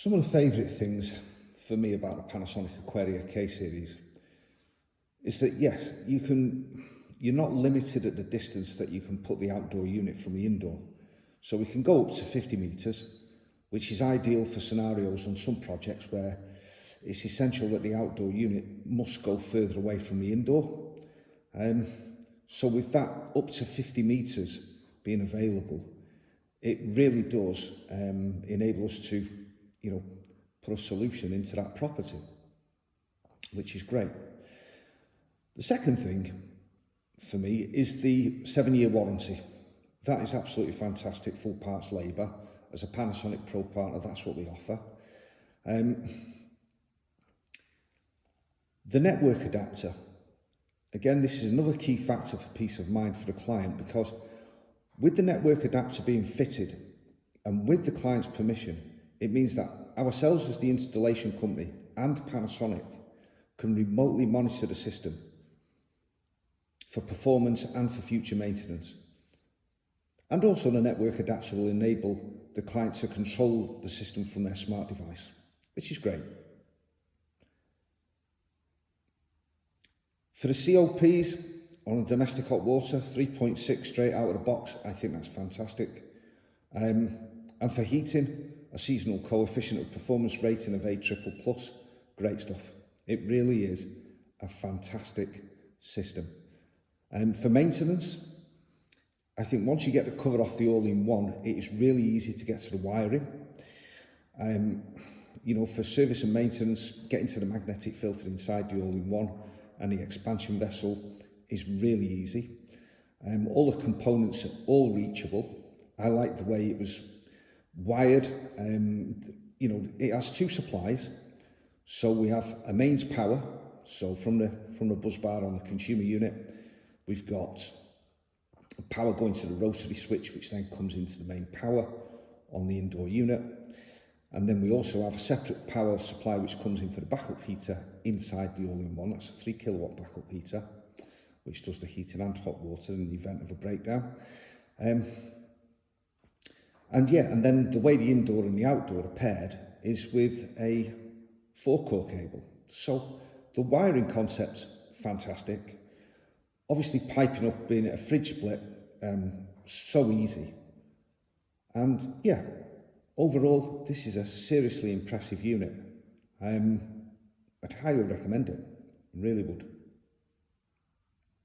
Some of the favourite things for me about the Panasonic Aquarea K Series is that, yes, you're not limited at the distance that you can put the outdoor unit from the indoor. So we can go up to 50 metres, which is ideal for scenarios on some projects where it's essential that the outdoor unit must go further away from the indoor. So with that up to 50 metres being available, it really does enable us to, put a solution into that property, which is great. The second thing for me is the 7-year warranty. That is absolutely fantastic, full parts labour. As a Panasonic Pro Partner, that's what we offer. The network adapter. Again, this is another key factor for peace of mind for the client, because with the network adapter being fitted and with the client's permission, it means that ourselves as the installation company and Panasonic can remotely monitor the system for performance and for future maintenance. And also the network adapter will enable the client to control the system from their smart device, which is great. For the COPs on a domestic hot water, 3.6 straight out of the box, I think that's fantastic. And for heating, a seasonal coefficient of performance rating of A+++, great stuff. It really is a fantastic system. For maintenance, I think once you get the cover off the all-in-one, it is really easy to get to the wiring. For service and maintenance, getting to the magnetic filter inside the all-in-one and the expansion vessel is really easy. All the components are all reachable. I like the way it was wired. It has two supplies. So we have a mains power. So from the buzz bar on the consumer unit, we've got power going to the rotary switch, which then comes into the main power on the indoor unit. And then we also have a separate power supply which comes in for the backup heater inside the all-in-one. That's a 3 kilowatt backup heater, which does the heating and hot water in the event of a breakdown. And then the way the indoor and the outdoor are paired is with a 4-core cable. So the wiring concept's fantastic. Obviously piping up, being a fridge split, so easy. And yeah, overall, this is a seriously impressive unit. I'd highly recommend it, really would.